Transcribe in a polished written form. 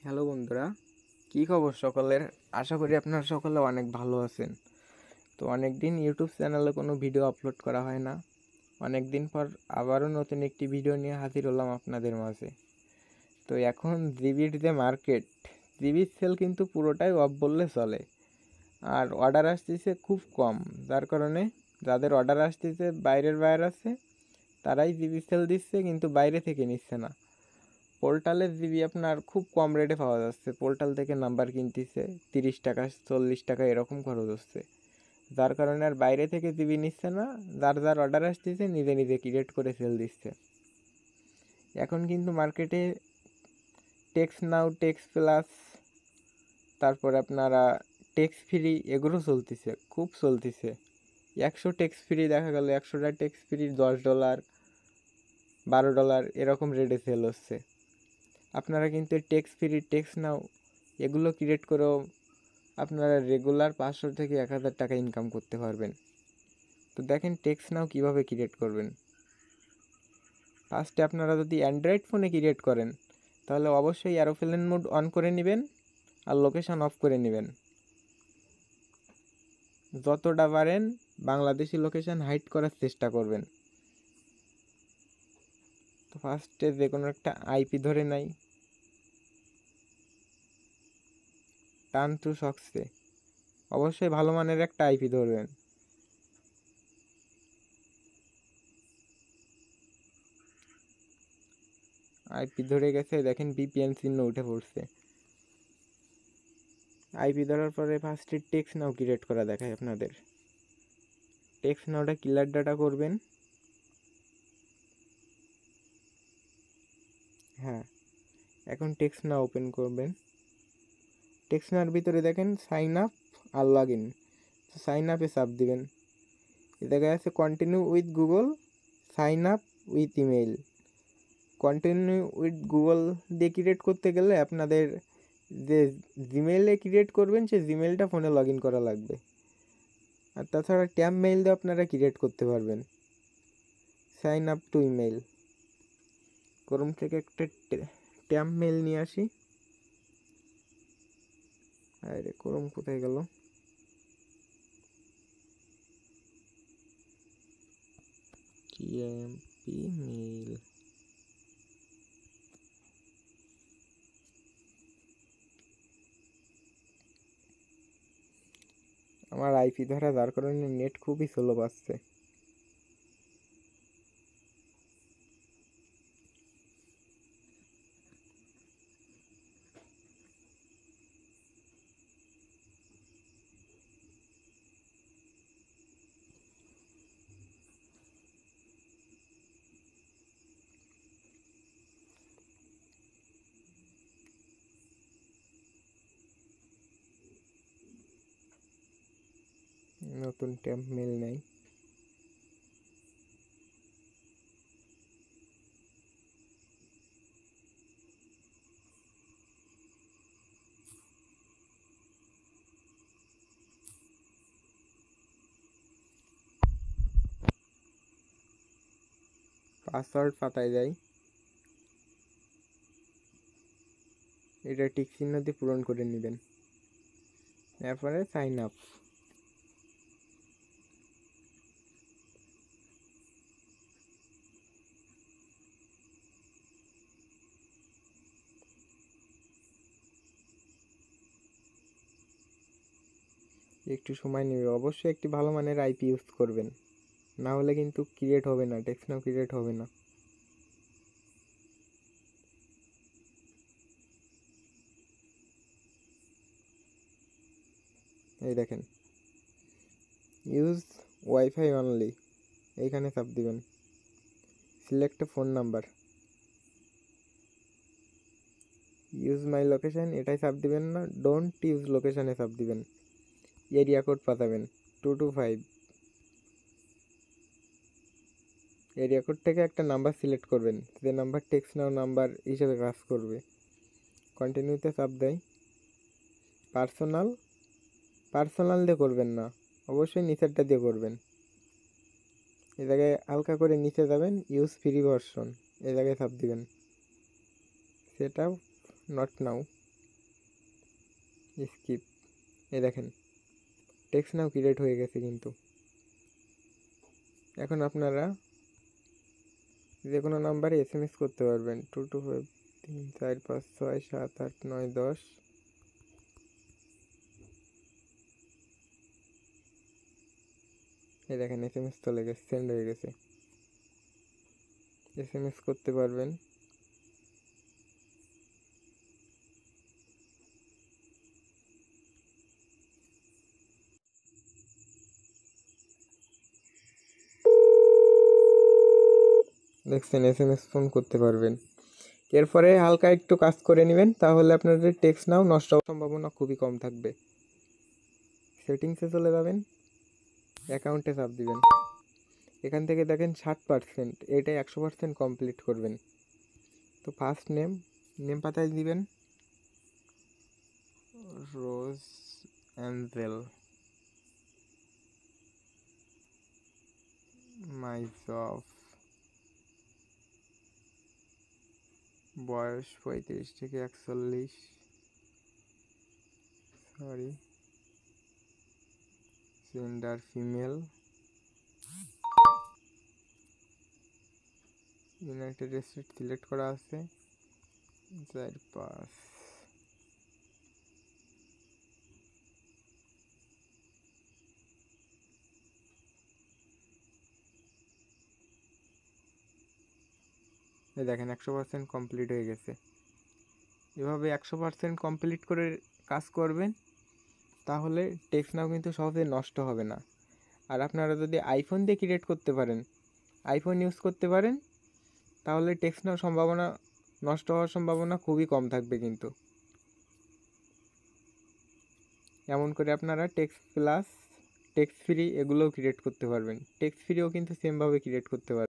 Hello বন্ধুরা, কী খবর সকলের? আশা করি আপনারা সকলে অনেক ভালো আছেন। তো অনেক দিন ইউটিউব চ্যানেলে কোনো ভিডিও আপলোড করা হয় না। অনেক দিন পর আবারও নতুন একটি ভিডিও নিয়ে হাজির হলাম আপনাদের মাঝে। তো এখন জিবির যে মার্কেট, জিবির সেল কিন্তু পুরোটাই অফ বললে চলে। আর অর্ডার আসতেছে খুব কম, যার কারণে যাদের অর্ডার আসতেছে বাইরের আছে তারাই জিবি সেল দিচ্ছে, কিন্তু বাইরে থেকে নিচ্ছে না। পোর্টালের জিবি আপনার খুব কম রেটে পাওয়া যাচ্ছে। পোর্টাল থেকে নাম্বার কিনতেছে 30 টাকা 40 টাকা এরকম খরচ হচ্ছে, যার কারণে আর বাইরে থেকে জিবি নিচ্ছে না। যার অর্ডার আসতেছে নিজে নিজে ক্রিয়েট করে সেল দিচ্ছে। এখন কিন্তু মার্কেটে টেক্স নাও, টেক্স প্লাস, তারপরে আপনারা টেক্স ফ্রি এগুলো চলতেছে, খুব চলতেছে। 100 টেক্স ফ্রি দেখা গেল, 100টা টেক্স ফ্রি $10 $12 এরকম রেটে সেল হচ্ছে। আপনারা কিন্তু টেক্স ফ্রি, টেক্স নাও এগুলো ক্রিয়েট করেও আপনারা রেগুলার 500 থেকে 1000 টাকা ইনকাম করতে পারবেন। তো দেখেন টেক্স নাও কীভাবে ক্রিয়েট করবেন। ফার্স্টে আপনারা যদি অ্যান্ড্রয়েড ফোনে ক্রিয়েট করেন তাহলে অবশ্যই এরোপ্লেন মোড অন করে নেবেন আর লোকেশান অফ করে নেবেন। যতটা পারেন বাংলাদেশি লোকেশান হাইড করার চেষ্টা করবেন। তো ফার্স্টে যে কোনো একটা আইপি ধরে নাই, টার্ন টু সকসে অবশ্যই ভালো মানের একটা আইপি ধরবেন। আইপি ধরে গেছে, দেখেন ভিপিএন চিহ্ন উঠে পড়ছে। আইপি ধরার পরে ফার্স্টে টেক্স নাও ক্রিয়েট করা দেখায় আপনাদের। টেক্স নাওটা ক্লিয়ার ডাটা করবেন। হ্যাঁ, এখন টেক্স নাও ওপেন করবেন। টেক্স নাওর ভিতরে দেখেন সাইন আপ আর লগ ইন। সাইন আপে চাপ দিবেন। এ জায়গায় আছে continue with Google, sign up with email. Continue with Google দিয়ে ক্রিয়েট করতে গেলে আপনাদের যে জিমেইলে ক্রিয়েট করবেন সেই জিমেইলটা ফোনে লগ ইন করা লাগবে। আর তাছাড়া ট্যাব মেইল দিয়ে আপনারা ক্রিয়েট করতে পারবেন। Sign up to email, Chrome থেকে একটা ট্যাব মেইল নিয়ে আসি। আরে ক্রোম কোথায় গেল? টিএমপি মেইল, আমার আইপি ধরা যার কারণে নেট খুবই স্লো পাচ্ছে। নতুন ট্যাব মেইল নেই। পাসওয়ার্ড পাতায় যাই, এটা টিক চিহ্ন দিয়ে পূরণ করে নেবেন। এরপরে সাইন আপ। একটু সময় নেবে, অবশ্যই একটি ভালো মানের আইপি ইউজ করবেন, না হলে কিন্তু ক্রিয়েট হবে না, টেক্সট নাও ক্রিয়েট হবে না। এই দেখেন ইউজ ওয়াইফাই অনলি, এইখানে চাপ দিবেন। Select phone number, use my location এটাই চাপ দিবেন না, ডোন্ট ইউজ লোকেশনে চাপ দিবেন। এরিয়া কোড পাঠাবেন 225। এরিয়া কোড থেকে একটা নাম্বার সিলেক্ট করবেন, যে নাম্বার টেক্সট নাও নাম্বার হিসেবে কাজ করবে। কন্টিনিউতে চাপ দেয়। পার্সোনাল দিয়ে করবেন না, অবশ্যই নিচেরটা দিয়ে করবেন। এ জায়গায় হালকা করে নিচে যাবেন, ইউজ ফ্রি ভার্সন, এ জায়গায় চাপ দিবেন। Set up not now, skip. এই দেখেন টেক্সট নাও ক্রিয়েট হয়ে গেছে। কিন্তু এখন আপনারা যে কোনো নাম্বারে SMS করতে পারবেন 225 3 4 5 6 7 8 9 10। এই দেখেন SMS চলে গেছে, সেন্ড হয়ে গেছে। SMS করতে পারবেন। দেখছেন SMS ফোন করতে পারবেন। এরপরে হালকা একটু কাজ করে নেবেন, তাহলে আপনাদের টেক্সট নাও নষ্ট হওয়ার সম্ভাবনা খুবই কম থাকবে। সেটিংসে চলে যাবেন, অ্যাকাউন্টে চাপ দিবেন। এখান থেকে দেখেন 60%, এটাই 100% কমপ্লিট করবেন। তো ফার্স্ট নেম পাতায় দিবেন রোজ অ্যাঞ্জেল, মাই জব, বয়স 35 থেকে 41, sorry, gender female, United state select করা আছে, 4 5। এই দেখেন 100% কমপ্লিট হয়ে গেছে। এভাবে 100% কমপ্লিট করে কাজ করবেন, তাহলে টেক্সট নাও কিন্তু সহজে নষ্ট হবে না। আর আপনারা যদি আইফোন দিয়ে ক্রিয়েট করতে পারেন, আইফোন ইউজ করতে পারেন, তাহলে টেক্সট নাও নষ্ট হওয়ার সম্ভাবনা খুবই কম থাকবে। কিন্তু এমন করে আপনারা টেক্সট প্লাস, টেক্সট ফ্রি এগুলোও ক্রিয়েট করতে পারবেন। টেক্সট ফ্রিও কিন্তু সেমভাবে ক্রিয়েট করতে পারবেন।